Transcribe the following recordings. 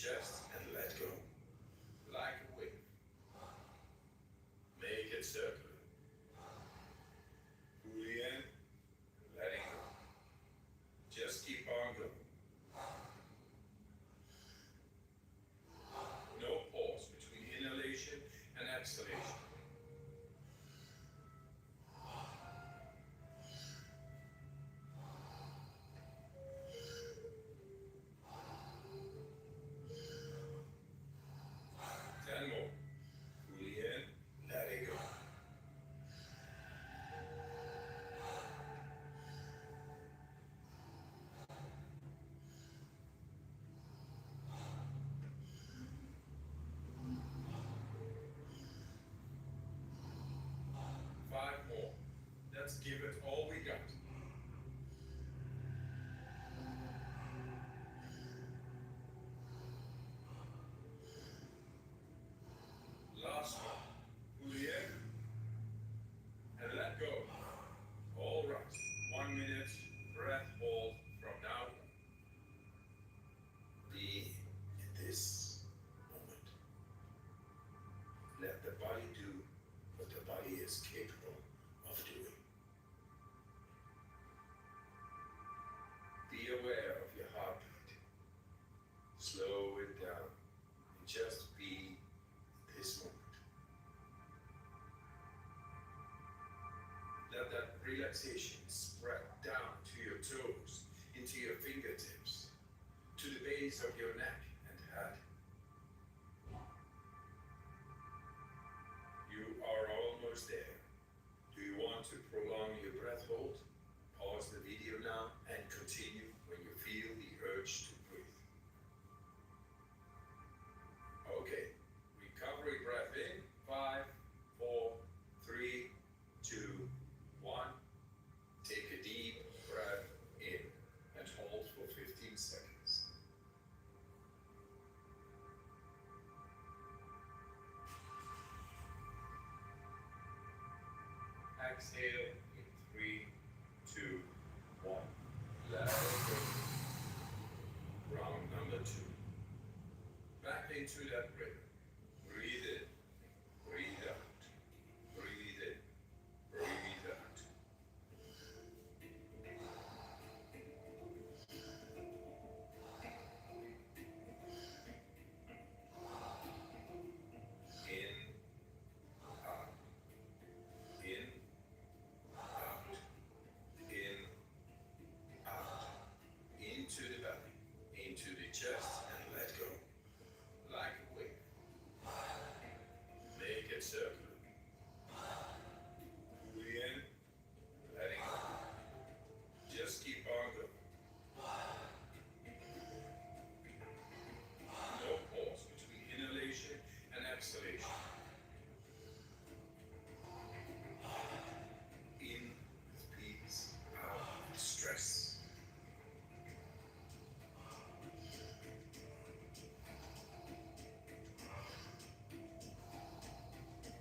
chest and let go. Like a wave. Make it circular. Fully in, letting go. Just keep on going. No pause between inhalation and exhalation. Let's give it all we got. Last one. Fully in. And let go. All right. 1 minute. Breath hold from now on. Be in this moment. Let the body do what the body is capable of doing. Be aware of your heartbeat. Slow it down and just be this moment. Let that relaxation spread down to your toes, into your fingertips, to the base of your neck and head. You are almost there. Do you want to prolong your breath hold? Pause the video now and continue when you feel the urge to breathe. Okay, recovery breath in, 5, 4, 3, 2, 1. Take a deep breath in and hold for 15 seconds. Exhale in 3, 2, 1. Let it go. Round number 2. Back into that rhythm. Breathe in. Breathe out. Breathe in. Breathe out. In. Out. In. Out. In. Out. Into the belly. Into the chest and let go. Like a wave. Make it circular. Fully in, letting go. Just keep on going. No pause between inhalation and exhalation. In with peace, out with stress.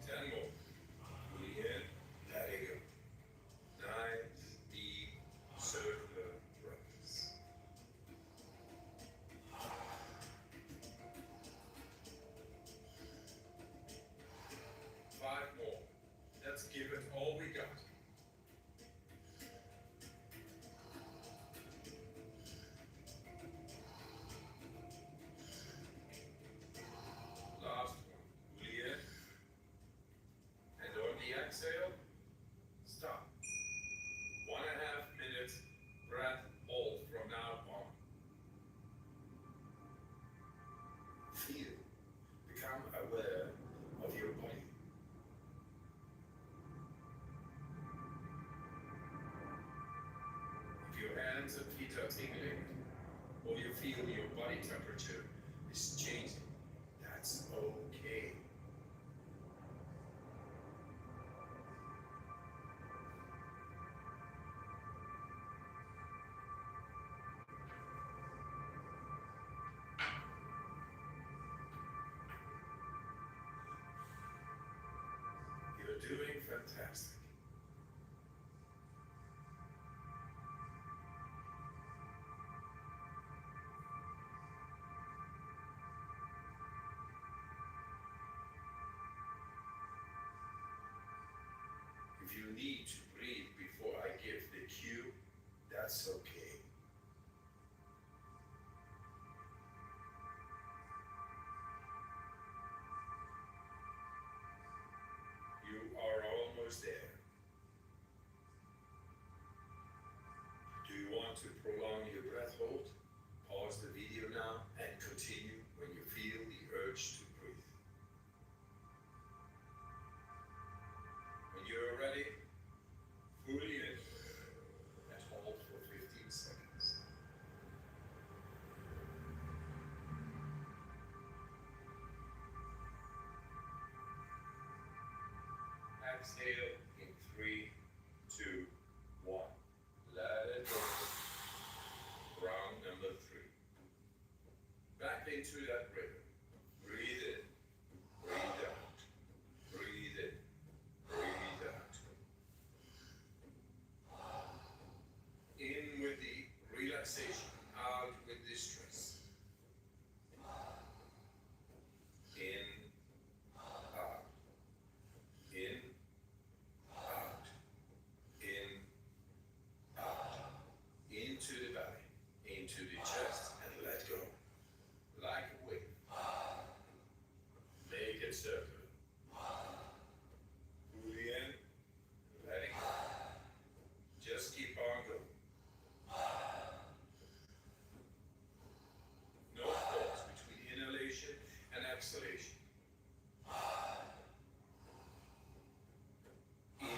10 more. Fully in, letting go. Nice, deep, circular breaths. 5 more. Let's give it all we got. Last one. Fully in. And on the exhale, stop. 1.5 minutes, breath hold from now on. Feel, become aware of your body. If your hands and feet are tingling, or you feel your body temperature is changing, that's okay. You're doing fantastic. need to breathe before I give the cue, that's okay. You are almost there. Do you want to prolong your breath hold? Pause the video now and continue when you feel the urge to breathe. When you're ready, fully in and hold for 15 seconds. Exhale in 3, 2, 1. Let it go. Round number 3. Back into that rhythm. Breathe in, breathe out. Breathe in, breathe out. In with the relaxation, out with the stress. In, out. In, out. In, out. Into the belly, into the chest, and let go. Like a wave. Make it circular. Fully in, letting go. Just keep on going. No pause between inhalation and exhalation. In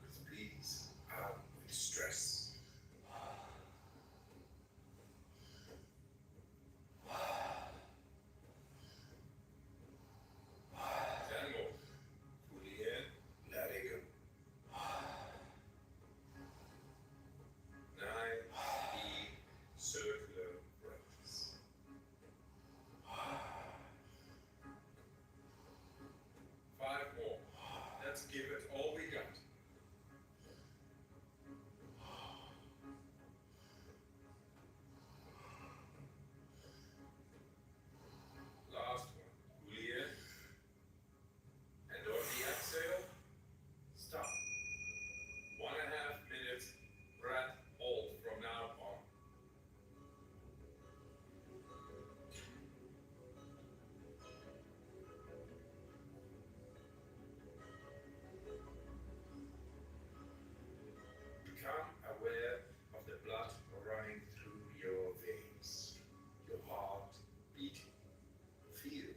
with peace, out with stress. 10 more. Fully in, let it go. 9 deep circular breaths. 5 more. Let's give it all we got. Last one. Fully in. And on the exhale, stop. 1.5 minutes breath hold from now on. Become aware of the blood running through your veins, your heart beating. Feel.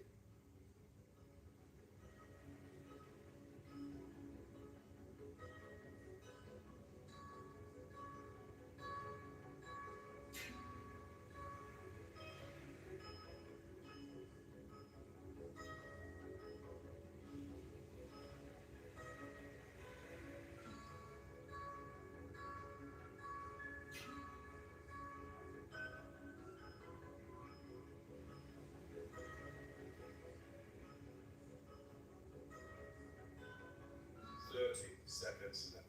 Seconds left.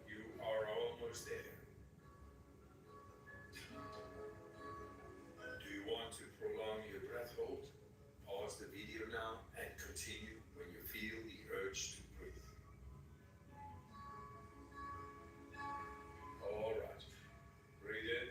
You are almost there. Do you want to prolong your breath hold? Pause the video now and continue when you feel the urge to breathe. All right. Breathe in.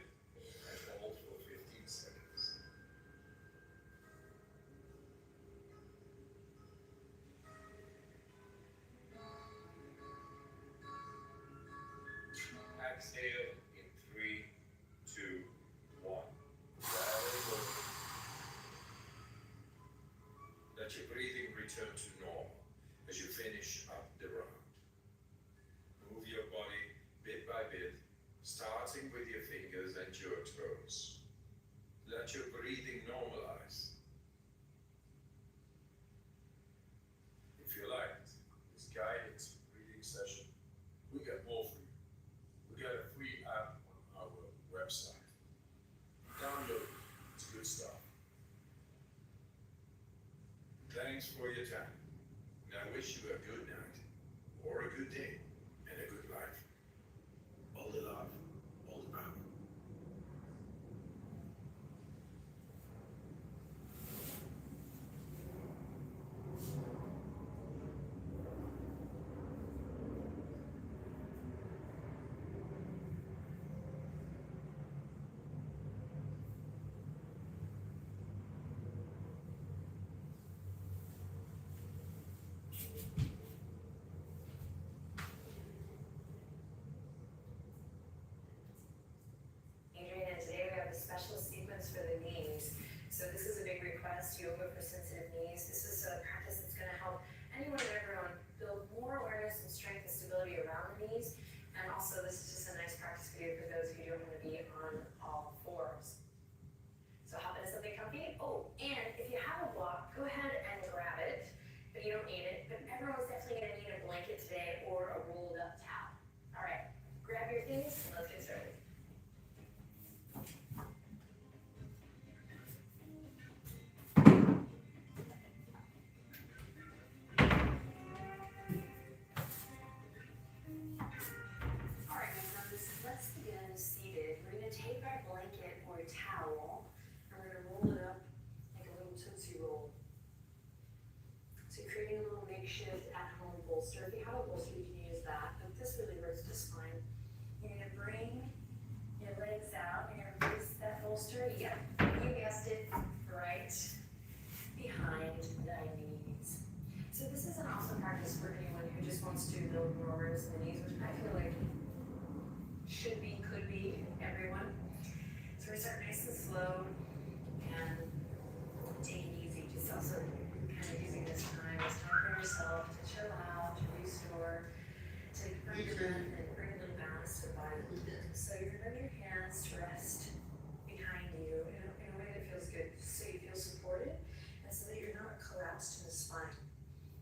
So this is a big request, yoga for sensitive knees. This is a practice that's gonna help anyone and everyone build more awareness and strength and stability around the knees. And also this is just a nice practice video for those who don't wanna be on all fours. So hop into something comfy. Oh, and if you have a block, go ahead and grab it, but you don't need it. But everyone's definitely gonna need a blanket today or a rolled up towel. All right, grab your things and let's get started. Take our blanket or towel and we're going to roll it up like a little Tootsie Roll. So creating a little makeshift at-home bolster. If you have a bolster, you can use that, but this really works just fine. You're going to bring your legs out and you're going to place that bolster, you guessed it, right behind the knees. So this is an awesome practice for anyone who just wants to build more awareness in the knees, which I feel like should be, could be everyone. So we start nice and slow and take it easy. Just also kind of using this time for yourself to chill out, to restore, to bring your breath and bring a little balance to the body. So you're going to bring your hands to rest behind you in a way that feels good, so you feel supported and so that you're not collapsed in the spine.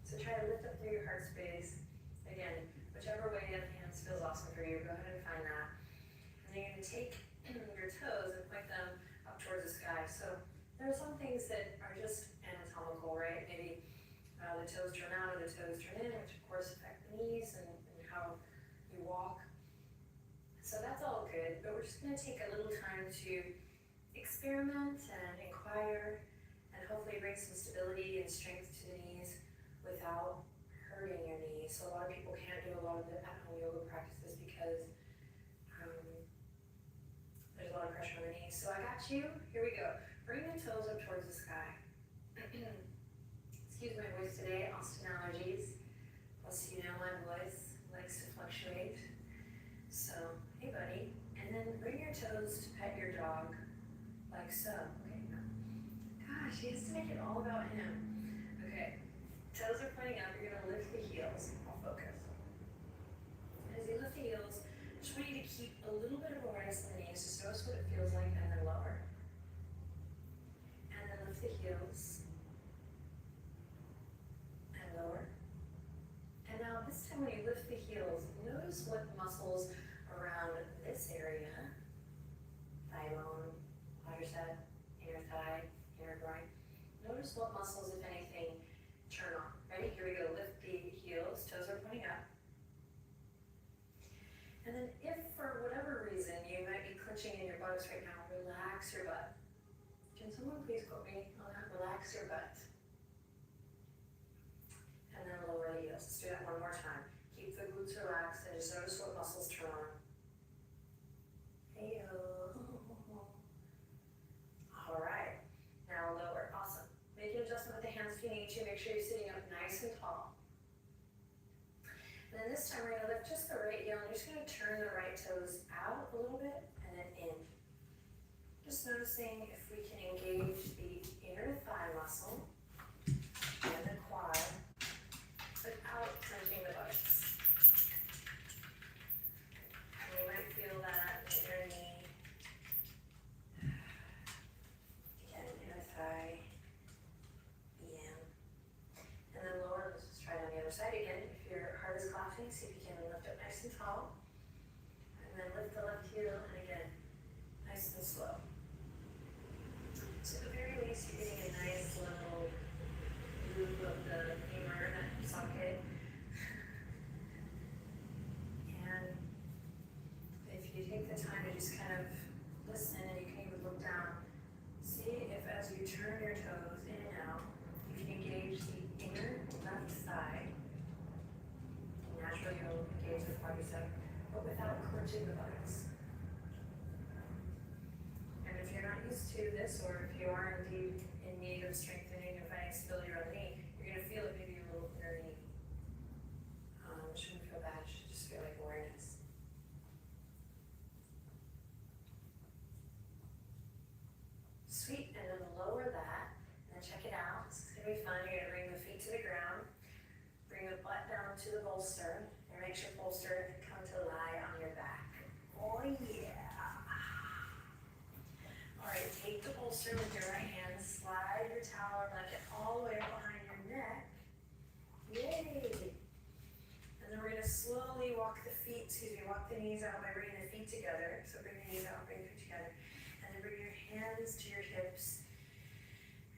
So try to lift up through your heart space. Again, whichever way the hands feels awesome for you, go ahead and find that. And then you're going to take your toes and point them up towards the sky. So there are some things that are just anatomical, right? Maybe the toes turn out or the toes turn in, which of course affect the knees and how you walk. So that's all good, but we're just going to take a little time to experiment and inquire and hopefully bring some stability and strength to the knees without hurting your knees. So a lot of people can't do a lot of the at-home yoga practices because there's a lot of pressure on the knees. So I got you. Here we go. Bring your toes up towards the sky. Excuse my voice today. Austin allergies. Plus, you know my voice likes to fluctuate. So, hey buddy. And then bring your toes to pet your dog, like so. Okay, no. Gosh, he has to make it all about him. Okay. Toes are pointing up. You're gonna lift the heels. I'll focus. As you lift the heels, I just want you to keep a little bit of awareness in the knees. Just notice what it feels like and then lower. And then lift the heels. And lower. And now this time when you lift the heels, notice what muscles around this area, thigh bone, quadricep, inner thigh, inner groin. Notice what muscles, if anything, turn on. Ready? Here we go. Lift the heels. Toes are pointing up. And then if for whatever reason you might be clenching in your buttocks right now, relax your butt. Can someone please quote me on that? Relax your butt. And then lower the heels. Let's do that one more time. Keep the glutes relaxed and just notice what muscles turn on. Hey-o. All right. Now lower. Awesome. Make an adjustment with the hands if you need to. Make sure you're sitting up nice and tall. And then this time we're going to lift just the right heel and you're just going to turn the right toes out a little bit and then in. Just noticing if we can engage the inner thigh muscle and the quad without clenching the buttocks. And you might feel that in the inner knee. Again, inner thigh. And then lower, let's just try it on the other side again. If your heart is clapping, see if you can lift up nice and tall. And then lift the left heel, and again, nice and slow. So at the very least, you're getting a nice little loop of the femur, that socket. And if you take the time to just kind of listen, and you can even look down, see if as you turn your toes in and out, you can engage the inner left thigh. Naturally, you'll engage the quadricep, but without clenching the buttocks. And if you're not used to this, or if you are indeed in need of strengthening and finding stability around the knee, you're going to feel it maybe a little inner knee. It shouldn't feel bad, it should just feel like awareness. Sweet, and then lower bolster. Your makeshift bolster come to lie on your back. Oh yeah. Alright, take the bolster with your right hand, slide your towel or blanket all the way up behind your neck. Yay! And then we're gonna slowly walk the knees out by bringing the feet together. So bring your knees out, bring your feet together. And then bring your hands to your hips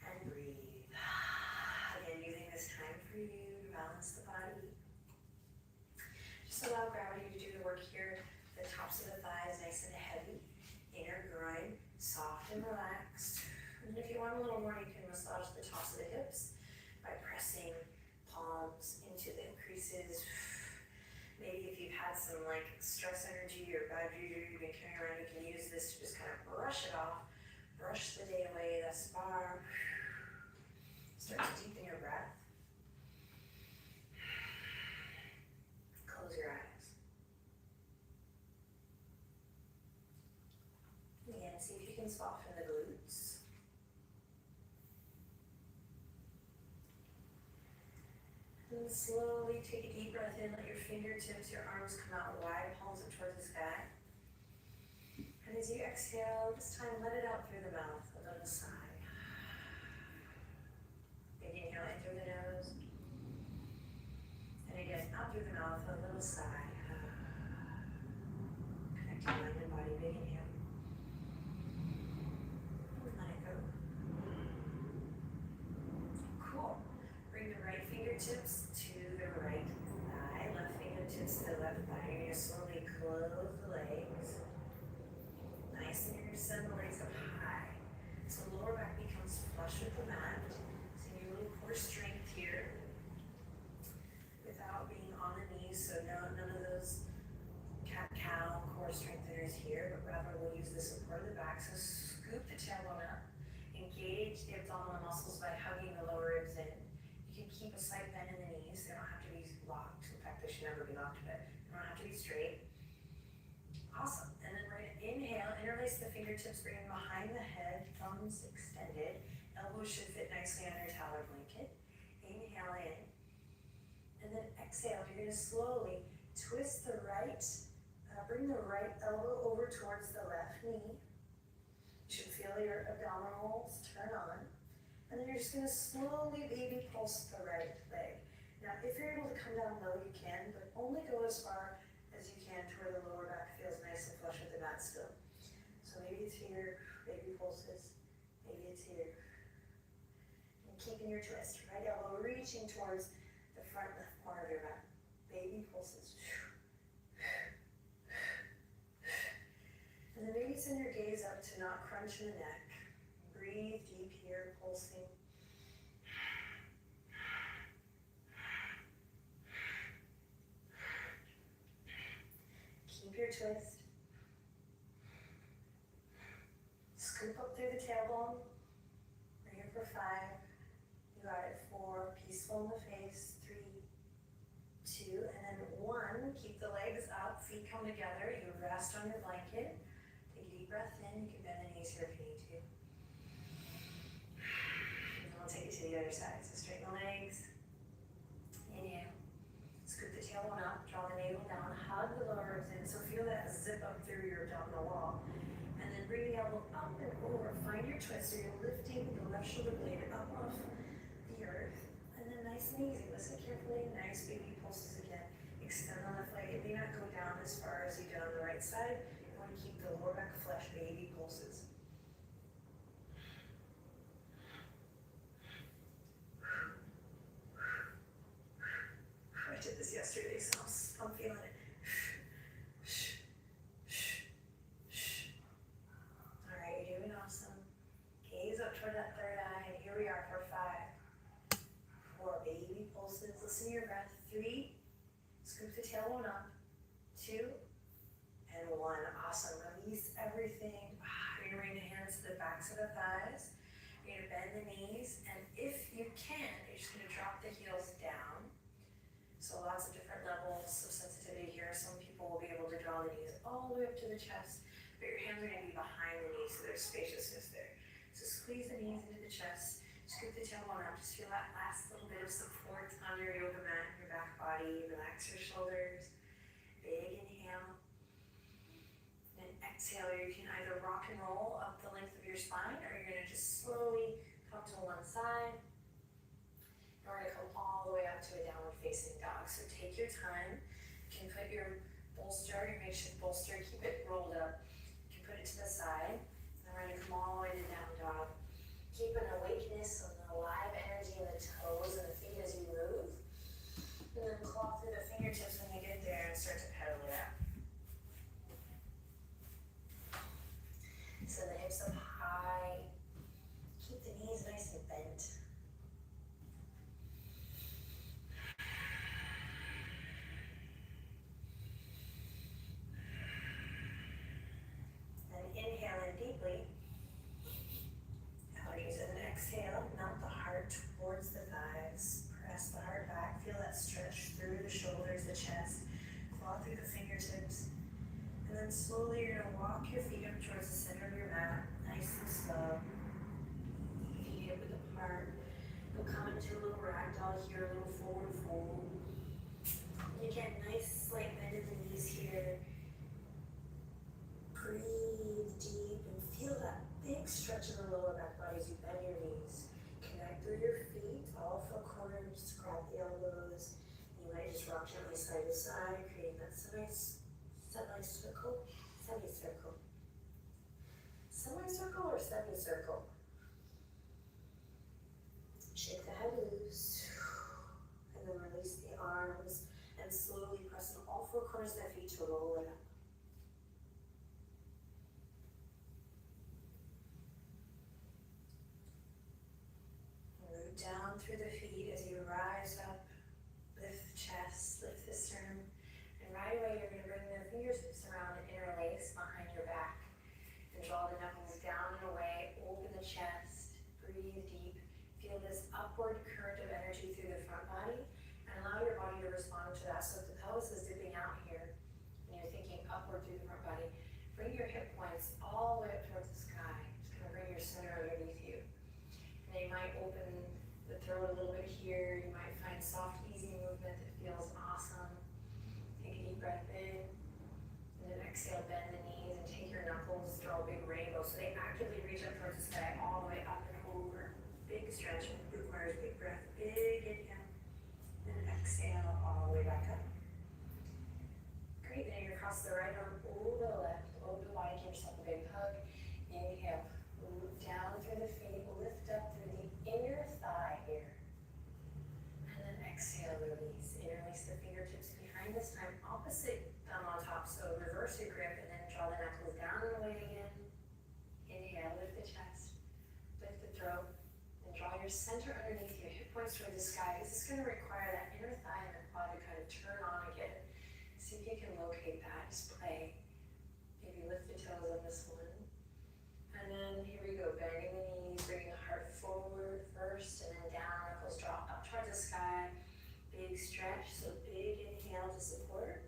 and breathe. Again, using this time for you to balance the body. Just allow gravity to do the work here. The tops of the thighs nice and heavy. Inner groin, soft and relaxed. And if you want a little more, you can massage the tops of the hips by pressing palms into the creases. Maybe if you've had some like stress energy or bad juju you've been carrying around, you can use this to just kind of brush it off, brush the day away thus far. Start to deepen your breath. Close your eyes. Again, see if you can soften the glutes. And slowly take a deep breath in, let your fingertips, your arms come out wide, palms up towards the sky. And as you exhale, this time let it out through the mouth, a little sigh. Big inhale in through the nose. And again, out through the mouth, a little sigh. Connecting mind and body, big inhale. And let it go. Cool. Bring the right fingertips to the right thigh, left fingertips to the left thigh. You're going to slowly close the legs. Nice, and you're going to send the legs up high. So the lower back becomes flush with the mat. So you really pour strength here without being on the knees. So none of those cat-cow core strengtheners here, but rather we'll use the support of the back. So scoop the tailbone up. Engage the abdominal muscles by hugging the lower ribs in. You can keep a slight bend in the knees. They don't have to be locked. In fact, they should never be locked, but they don't have to be straight. Awesome. And then we're going to inhale, interlace the fingertips, bring them behind the head, thumbs extended. Elbows should fit nicely on your towel or blanket. Inhale in. And then exhale. You're going to slowly twist the right, bring the right elbow over towards the left knee. You should feel your abdominals turn on. And then you're just going to slowly baby pulse the right leg. Now, if you're able to come down low, you can, but only go as far as you can to where the lower back feels nice and flush with the mat still. So maybe it's here, baby pulses, maybe it's here. And keeping your twist, right elbow reaching towards the front left corner of your mat. Baby pulses. And then maybe send your gaze up to not crunch in the neck. Breathe deep here, pulsing. Keep your twist. Scoop up through the tailbone. We're here for 5. You got it. 4. Peaceful in the face. 3, 2, and then 1. Keep the legs up, feet come together. You rest on your blanket. Take a deep breath in. You can bend the knees here if you need to. And we'll take it to the other side. So straighten the legs. Inhale. Scoop the tailbone up. Draw the navel down. Hug the lower ribs in. So feel that zip up through your abdominal wall. And then bring the elbow up and over. Find your twist. So you're lifting the left shoulder blade up off the earth. And then nice and easy. Listen carefully. Nice baby pulses again. Extend the left leg. It may not go down as far as you did on the right side. You want to keep the lower back flush, baby pulses. I did this yesterday, so I'm feeling it. All right, you're doing awesome. Gaze up toward that third eye, and here we are for 5. 4 baby pulses. Listen to your breath. 3. Scoop the tailbone up. 2 and 1. Awesome. Release everything. You're going to bring the hands to the backs of the thighs. You're going to bend the knees, and if you can, you're just going to drop the heels down. So lots of different levels of sensitivity here. Some people will be able to draw the knees all the way up to the chest, but your hands are going to be behind the knees, so there's spaciousness there. So squeeze the knees into the chest, scoop the tailbone up, just feel that last little bit of support on your yoga mat, your back body, relax relax your shoulders. Big inhale. And exhale, you can either rock and roll up the length of your spine, or you're gonna just slowly come to one side. And we're gonna come all the way up to a downward facing dog. So take your time. You can put your bolster, your makeshift bolster, keep it rolled up. You can put it to the side. And we're gonna come all the way to down dog. Keep an awakeness of the alive energy in the toes and the feet as you move. And then claw through the fingertips when you get there and start to pedal it out. So the hips up high. Keep the knees nice and bent. And inhale in deeply. Use an exhale, melt the heart towards the thighs. Press the heart back. Feel that stretch through the shoulders, the chest. Claw through the fingertips. And then slowly you're going to walk your feet up towards the center of your mat. Nice and slow. Feet hip width apart. You'll come into a little ragdoll here, a little forward fold. You get nice slight bend in the knees here. Breathe deep and feel that big stretch in the lower back body as you bend your knees. Connect through your feet, all four corners, grab the elbows. You might just rock gently side to side, creating that semicircle. Semicircle or semicircle? Shake the head loose. And then release the arms and slowly press on all four corners of the feet to roll it up. Down through the feet as you rise up, lift the chest, lift the sternum, and right away you're going to bring the fingertips around and interlace behind your back, and draw the knuckles down and away, open the chest, breathe deep, feel this upward current of energy through the front body, and allow your body to respond to that. So if the pelvis is dipping out here, and you're thinking upward through the front body, bring your hip points all the way up towards the sky, just kind of bring your center underneath you. And then you might open the throat a little bit here. You might find soft, easy movement that feels awesome. Take a deep breath in, and then exhale, bend the knees, and take your knuckles, draw a big rainbow. So they actively reach up towards the sky, all the way up and over. Big stretch, requires big breath, big inhale, and exhale all the way back up. Great, then you're across the right arm over the left, over the body, give yourself a big hug. Inhale, move down through the feet, lift up through the inner thigh here. And then exhale, release. Interlace the fingertips behind, this time opposite thumb on top. So reverse your grip and then draw the knuckles down and away again. Inhale, lift the chest, lift the throat, and draw your center underneath you, hip points toward the sky. This is going to require that inner thigh and the quad to kind of turn on again. See if you can locate that. Just play. Maybe lift the toes on this one. And then here we go, bending the knees, bringing the heart forward first, and then down, knuckles draw up towards the sky. Big stretch, so big inhale to support.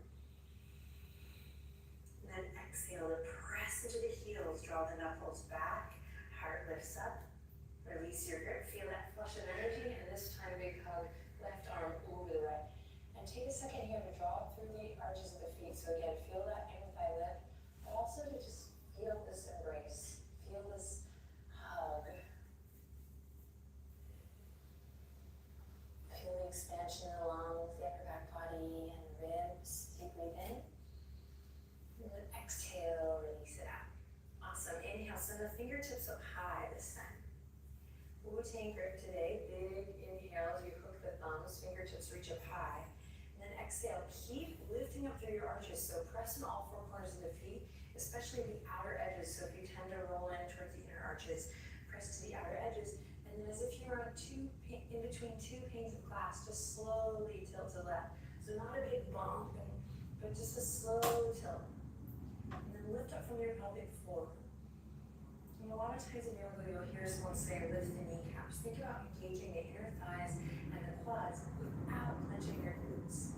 And then exhale to press into the heels, draw the knuckles back, heart lifts up. Release your grip, feel that flush of energy, and this time big hug, left arm over the right. And take a second here to draw up through the arches of the feet. So again, feel that inner thigh lift, but also to just feel this embrace. Feel this hug. Feel the expansion of the lungs, the upper back body, and ribs. Deep breathe in. And then exhale, release it out. Awesome. Inhale, send the fingertips up high this time. Wu-Tang grip today. Big inhale as you hook the thumbs, fingertips reach up high. And then exhale, keep lifting up through your arches. So press in all four corners of the feet, especially the outer edges. So if you tend to roll in towards the inner arches, press to the outer edges. And then as if you're on in between two panes of glass, just slowly tilt to left. So not a big bump, but just a slow tilt. And then lift up from your pelvic floor. And a lot of times in yoga, you'll hear someone say, lift the kneecaps. Think about engaging the inner thighs and the quads without clenching your glutes.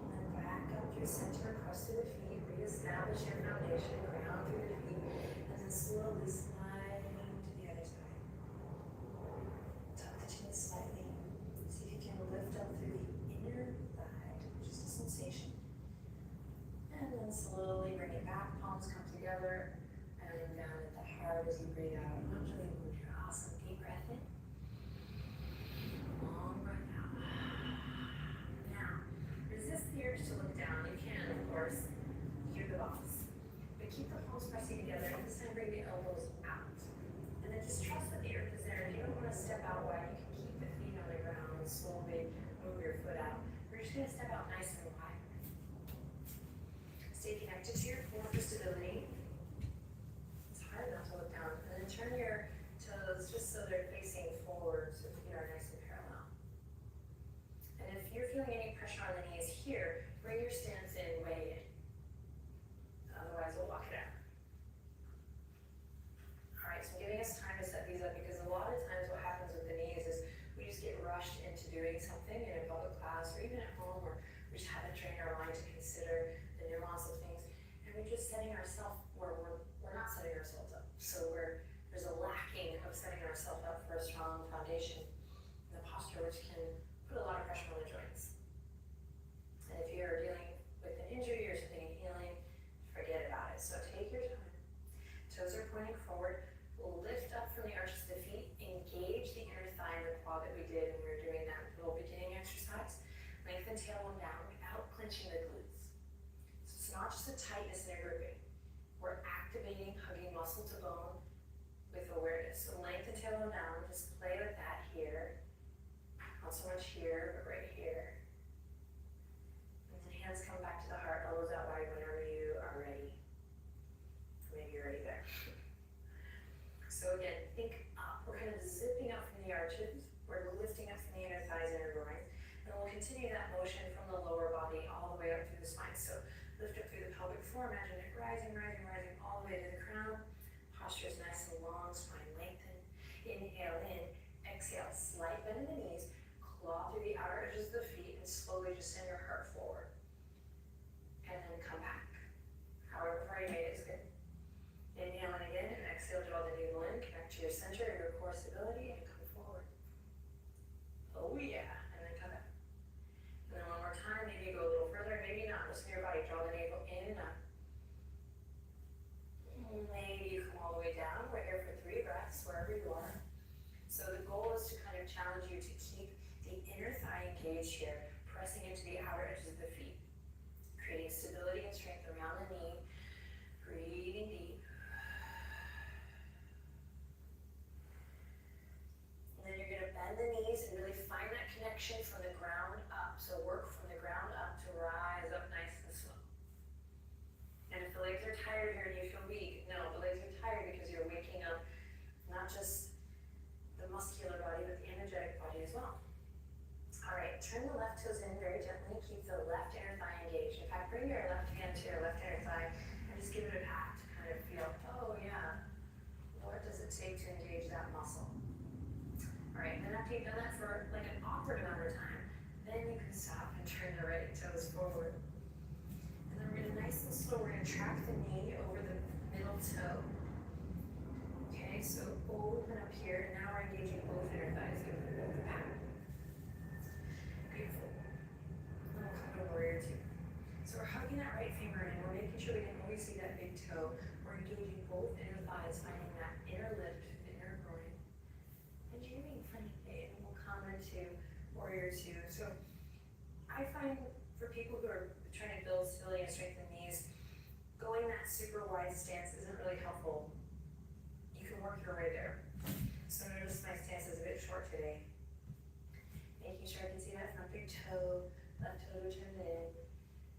And then back up through center, press through the feet, reestablish your foundation, ground through your feet, and then slowly slide to the other side. Tuck the chin slightly. See if you can lift up through the to step out wide. You can keep the feet on the ground and slowly move your foot out. We're just going to step out nice and wide. Stay connected to your core for stability. It's hard not to look down. And then turn your toes just so they're facing forward so the feet are nice and parallel. And if you're feeling any pressure on the knees here, bring your stance in way in. Otherwise, we'll walk it out. All right, so I'm giving us time to set these up because a lot of times what happens with the knees is we just get rushed into doing something in a public class or even at home, or we just haven't trained our mind to consider the nuance of things, and we're just setting ourselves where we're not setting ourselves up. So there's a lacking of setting ourselves up for a strong foundation in the posture, which can put a lot of pressure on the joints. And if you're dealing with an injury or something in healing, forget about it. So take your time. Toes are pointing forward. Lift up from the arches of the feet. Engage the inner thigh and the quad that we did when we were doing that little beginning exercise. Lengthen tailbone down without clenching the glutes. So it's not just a tightness in a grouping. We're activating, hugging muscle to bone with awareness. So lengthen tailbone down. Just play with that here. Not so much here, but right here. And then hands come back to the heart, elbows out wide whenever you are ready. Maybe you're already there. So again, think up. We're kind of zipping up from the arches. We're lifting up from the inner thighs and inner groins. And we'll continue that motion from the lower body all the way up through the spine. So lift up through the pelvic floor. Imagine it rising, rising, rising all the way to the crown. Posture is nice and long, spine lengthened. Inhale in, exhale, slight bend in the knees. Claw through the outer edges of the feet and slowly just send your heart forward. And then come back. However far you made it is good. Inhale in again, and exhale, draw the navel in, connect to your center, your core stability, and come forward. Oh yeah, and then come back. And then one more time, maybe you go a little further, maybe not. Listen to your body, draw the navel in and up. Maybe you come all the way down. We're here for 3 breaths, wherever you are. So the goal is to kind of challenge you to keep the inner thigh engaged here, pressing into the outer edges of the feet, creating stability and strength around the knee, breathing deep. And then you're going to bend the knees and really find that connection from the ground up. So work from the ground up to rise up nice and slow. And if the legs are tired here and you feel weak, no, the legs are tired because you're waking up not just the muscular body, but the energetic body as well. All right, turn the left toes in very gently. Keep the left inner thigh engaged. In fact, bring your left hand to your left inner thigh and just give it a pat to kind of feel, oh yeah, what does it take to engage that muscle? All right, then after you've done that for like an awkward amount of time, then you can stop and turn the right toes forward. And then we're gonna nice and slow, we're gonna track the knee over the middle toe. Okay, so open up here, and now we're engaging both inner thighs. Give it a bit of a pat. Beautiful. And we'll come to warrior 2. So we're hugging that right finger in, we're making sure we can always see that big toe. We're engaging both inner thighs, finding that inner lift, the inner groin. And you're being funny today, and we'll come into warrior 2. So I find for people who are trying to build stability and strength in knees, going that super wide stance isn't really helpful. You can work your way there. So notice my stance is a bit short today. Making sure I can see that front big toe, left toe turned in.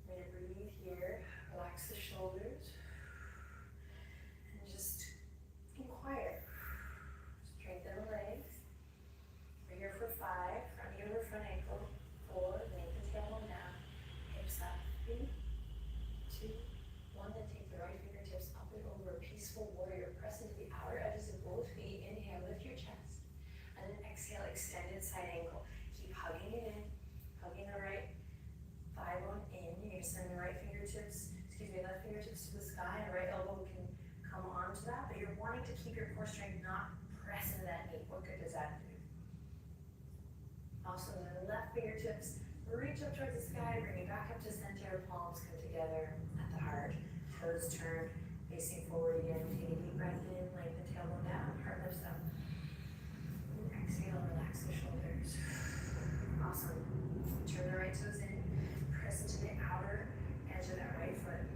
I'm gonna breathe here, relax the shoulders, and just inquire. Strengthen the legs. We're here for 5, front knee over front ankle, 4, lengthen tailbone down, hips up, 3, 2, 1, then take the right fingertips up and over, peaceful warrior, press into the outer edges of both feet, inhale, lift your chest, and then exhale, extended side ankle. Keep hugging it in, hugging the right thigh bone in. You're gonna send the left fingertips to the sky, and right elbow can come onto that, but you're wanting to keep your core strength, not press into that knee. What good does that do? Also, the left fingertips reach up towards the sky, bring it back up to center, palms come together at the heart, toes turned, facing forward again. Take a deep breath in, lengthen tailbone down, heart lifts up. And exhale, relax the shoulders. Awesome. Turn the right toes in, press into the outer edge of that right foot.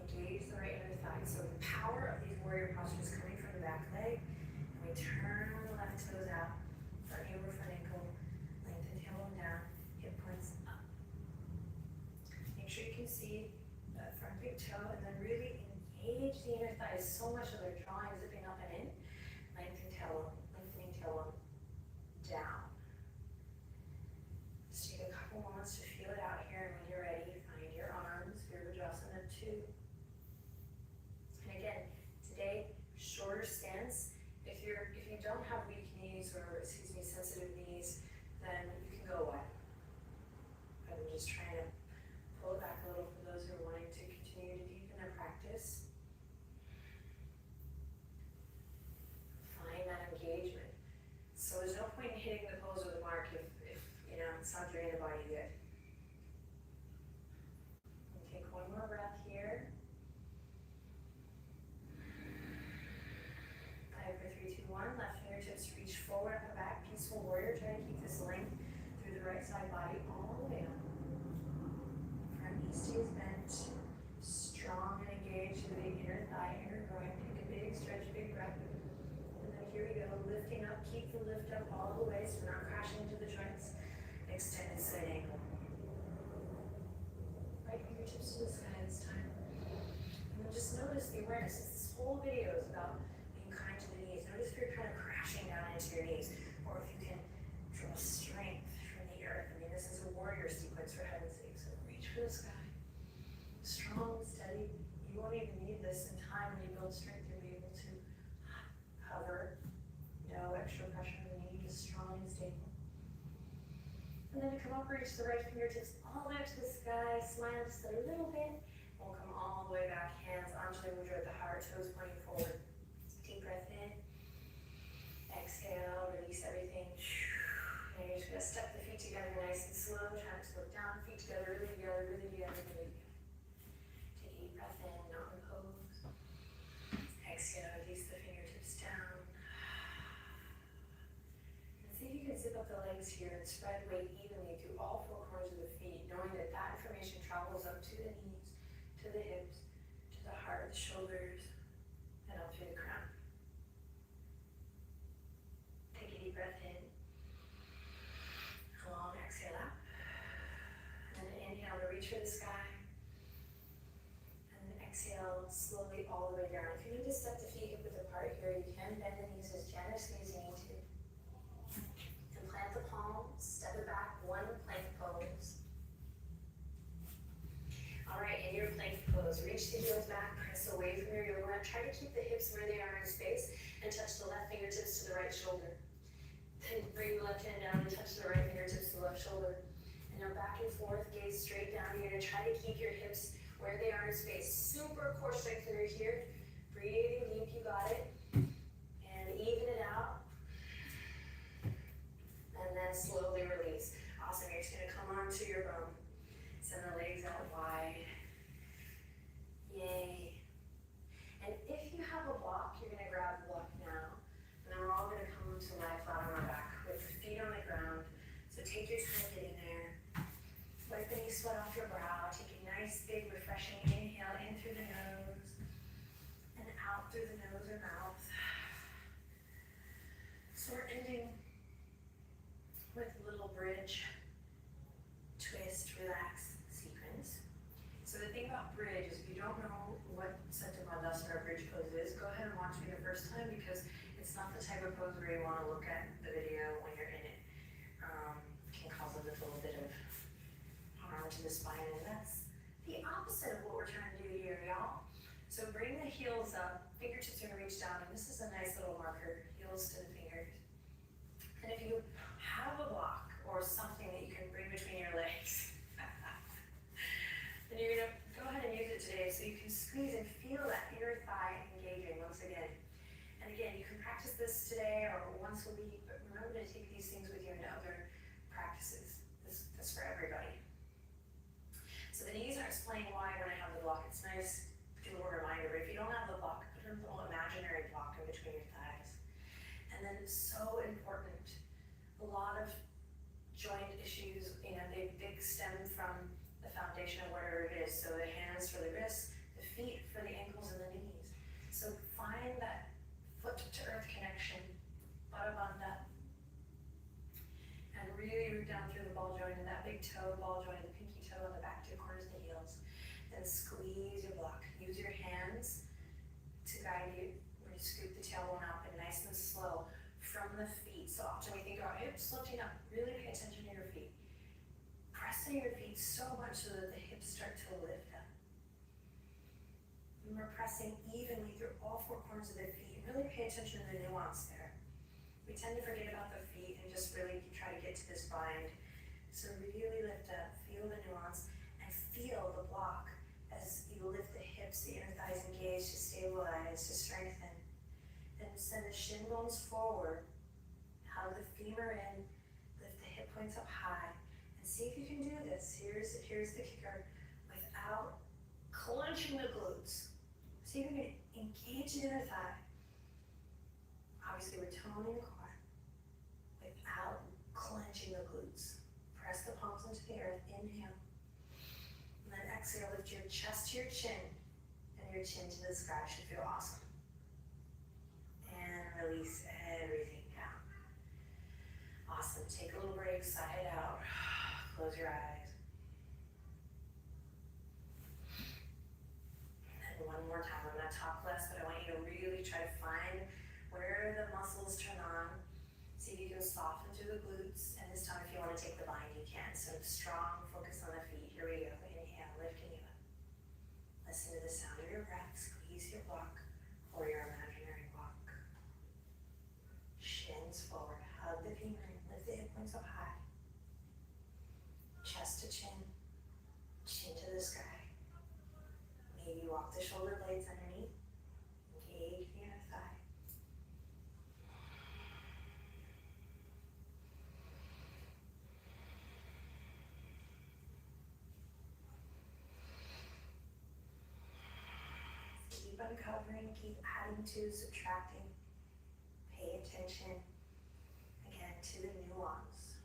Engage the right inner thigh. So the power of these warrior postures coming from the back leg, and we turn the left toes out, see that front big toe, and then really engage the inner thighs. So much of their drawing zipping up and in. Lengthening tailbone down. Just take a couple moments to feel it out here, and when you're ready, find your arms, Virabhadrasana 2. And again, today, shorter stance. If you don't have weak knees, or sensitive knees, then you can go wide. I'm just trying to pull it back a little for those who are wanting to continue to deepen their practice. Find that engagement. So there's no point in hitting the pose or the mark if it's not doing the body good. And take one more breath here. 5, 4, 3, 2, 1. Left fingertips reach forward, up and back. Peaceful warrior. Try to keep this length through the right side body all the way up. Front knee stays bent. Strong and engaged in the inner thigh, inner groin. Take a big stretch, big breath. And then here we go, lifting up. Keep the lift up all the way so we're not crashing into the joints. Extended side angle. Right fingertips to the sky this time. And then just notice the awareness. This whole video is about being kind to the knees. Notice if you're kind of crashing down into your knees, or if you can draw strength from the earth. I mean, this is a warrior sequence, for heaven's sake. So reach for the sky. Strong, steady. You won't even need this in time when you build strength. You'll be able to hover. No extra pressure on the knee, just strong and stable. And then to come up, reach the right fingertips all the way up to the sky. Smile just a little bit. We'll come all the way back. Hands, arms mudra at the heart, toes pointing forward. Deep breath in. Exhale, release everything. And you're just going to step the feet together nice and slow. Try not to look down, feet together, really together, really together, really together. Take a deep breath in, mountain pose. Exhale, release the fingertips down. And see if you can zip up the legs here and spread weight evenly through all 4 corners of the feet, knowing that that information travels up to the knees, to the hips, to the heart, the shoulders, and up through the crown. Take a deep breath in. Long exhale out. And then inhale to reach for the sky. And then exhale slowly all the way down. If you need to step the feet hip width apart here, you can bend the knees as generously as you need to. And plant the palms, step it back, one plank pose. Alright, in your plank pose, reach the heels back, press away from your yoga mat. Try to keep the hips where they are in space and touch the left fingertips to the right shoulder. Then bring the left hand down and touch the right fingertips to the left shoulder. And now back and forth, gaze straight down. You're going to try to keep your hips where they are in space. Super core strength through here. Breathing deep, you got it. And even it out. And then slowly release. Awesome, you're just going to come onto your bum. Send the legs out wide. Yay. And if you have a block, you're going to grab the block now. And then we're all going to come to lie flat on our back with your feet on the ground. So take your time getting there. Wipe any sweat off your brow. Take a nice, big, refreshing inhale in through the nose and out through the nose or mouth. So we're ending with a little bridge, twist, relax sequence. So the thing about bridge is if you don't know what Satya Bandhasana or bridge pose is, go ahead and watch me the first time because it's not the type of pose where you want to look at the video when you're in it. Can cause a little bit of harm to the spine, and that's the opposite of what we're trying to do here, y'all. So bring the heels up, fingertips are going to reach down, and this is a nice little marker, heels to the fingers. And if you have a block or something that you can bring between your legs, then you're going to go ahead and use it today so you can squeeze and feel that inner thigh engaging once again. And again, you can practice this today or once a week, but remember to take these things with you into other practices. This for everybody. So the knees are explaining why when I have the block. It's nice to do a reminder, but if you don't have the block, put a little imaginary block in between your thighs. And then it's so important. A lot of joint issues, they stem from the foundation of whatever it is. So the hands for the wrists, the feet for the ankles and the knees. So find that foot to earth connection, Pada Bandha, and really root down through the ball joint and that big toe, ball joint, the pinky toe on the back 2 corners of the heels. Then squeeze your block. Use your hands to guide you. We're gonna scoop the tailbone up and nice and slow from the feet. So often we think about hips lifting up. Really pay attention to your feet. Pressing your feet so much so that the hips start to lift up. And we're pressing evenly through all four corners of the feet. Really pay attention to the nuance there. We tend to forget about the feet and just really try to get to this bind. So really lift up, feel the nuance, and feel the block as you lift the hips, the inner thighs engage to stabilize, to strengthen. Then send the shin bones forward, hug the femur in, lift the hip points up high, and see if you can do this. Here's the kicker, without clenching the glutes. See if you can engage the inner thigh. Obviously we're toning the quad without clenching the glutes. Press the palms into the earth, inhale. And then exhale, lift your chest to your chin and your chin to the sky. Should feel awesome. And release everything down. Awesome, take a little break, sigh it out. Close your eyes. And one more time, I'm gonna talk less, but I want you to really try to find where the muscles turn on. See if you can soften through the glutes. And this time, if you want to take the bind, you can. So strong, focus on the feet. Here we go. Inhale, lifting you up. Listen to the sound of your breath. Squeeze your block or your imaginary block. Shins forward. Hug the femur. Lift the hip points up high. Chest to chin. Chin to the sky. Maybe walk the shoulder blades underneath. Engage the inner thigh. Keep uncovering, keep adding to, subtracting. Pay attention, again, to the nuance.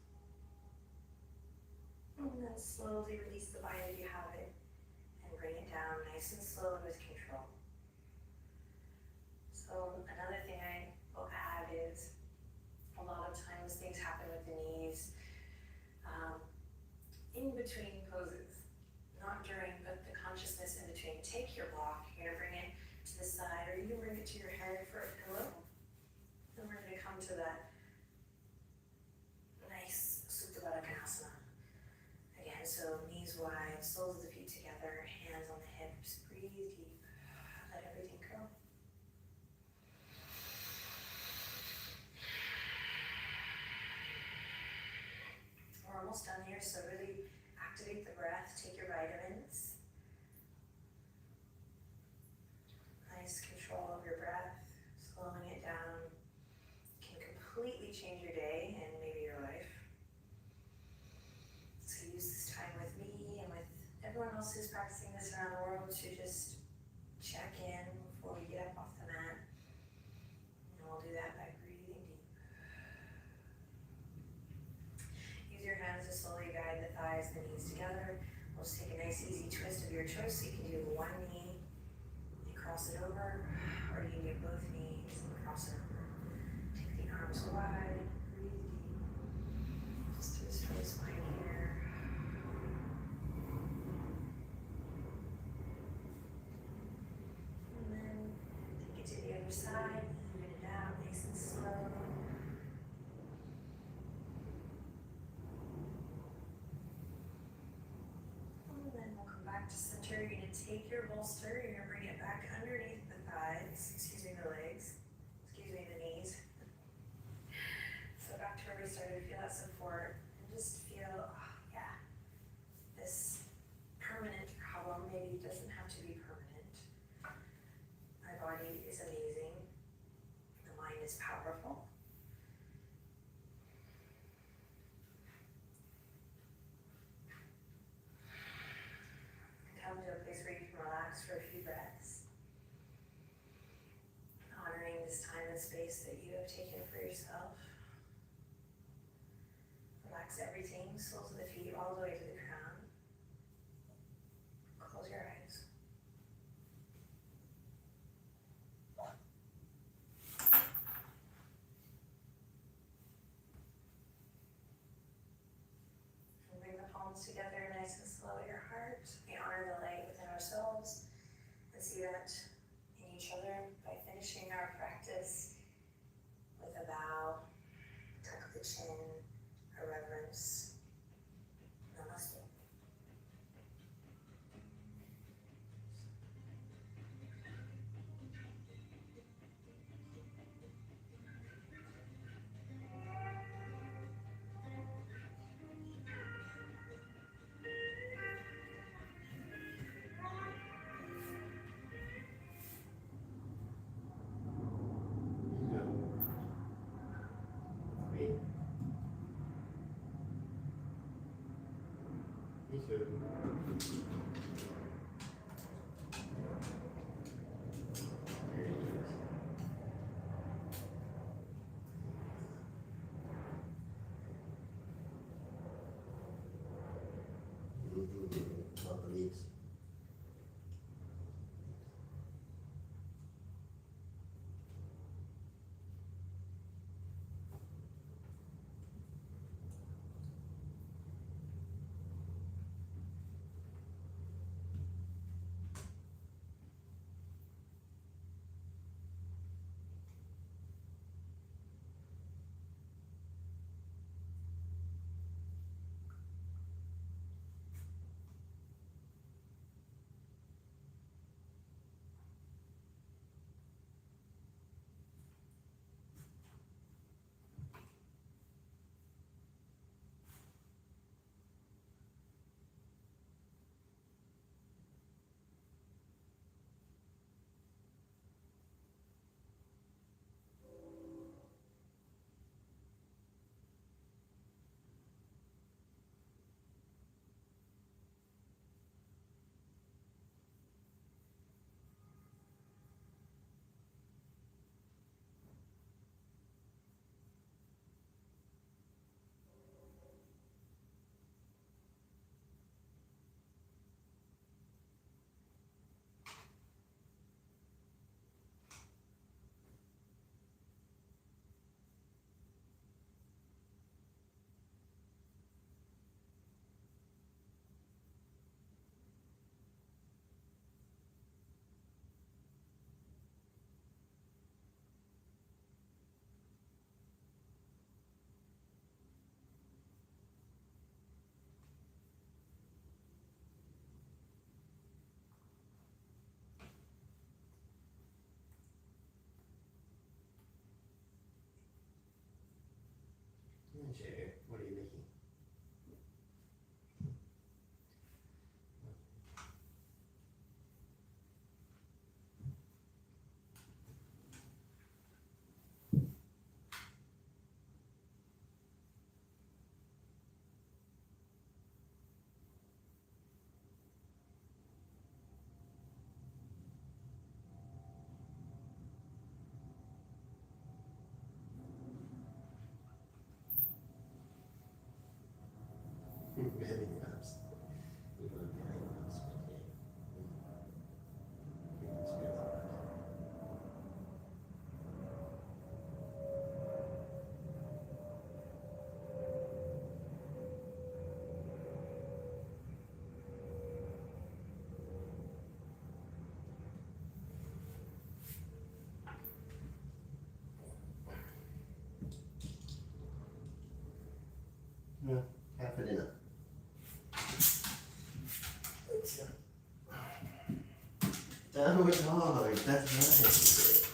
And then slowly release the bind if you have it, and bring it down nice and slow and with control. So another thing I will add is a lot of times things happen with the knees in between poses. Not during, but the consciousness in between. Take your block, you're gonna bring it to the side, or you can bring it to your head for a pillow. Then we're gonna come to that nice Supta Baddha Konasana. Again, so knees wide, soles of the feet together, hands on the hips, breathe deep, let everything go. We're almost done here, so really activate the breath, take your vitamins. Nice control of your breath, slowing it down can completely change your day and maybe your life. So use this time with me and with everyone else who's practicing this around the world to just check in before we get up off the mat. And we'll do that by breathing deep. Use your hands to slowly guide the thighs and the knees together. We'll just take a nice easy twist of your choice. So you can do one knee and cross it over, or you can do both knees and cross it over. Take the arms wide, breathe deep. Just twist your spine here. And then take it to the other side, even it out nice and slow. And then we'll come back to center. You're gonna take your bolster, you're gonna bring it back underneath the thighs, the legs, the knees. So back to where we started, feel that support, and just feel, this permanent problem maybe doesn't have to be permanent. My body is amazing, the mind is powerful. Come to a place where you can relax for a few breaths, honoring this time and space that you have taken for yourself. Relax everything, soles of the feet all the way to the crown. Close your eyes. And bring the palms together nice and slow at your heart. We honor the light within our do that in each other by finishing our practice with a bow, tuck the chin, a reverence. Namaste. Me too. Very interesting. Love the leaves. Jay, what are you making? Very nice. We will be very nice, okay. It's beautiful. Yeah, half for dinner. Downward dog, that's nice.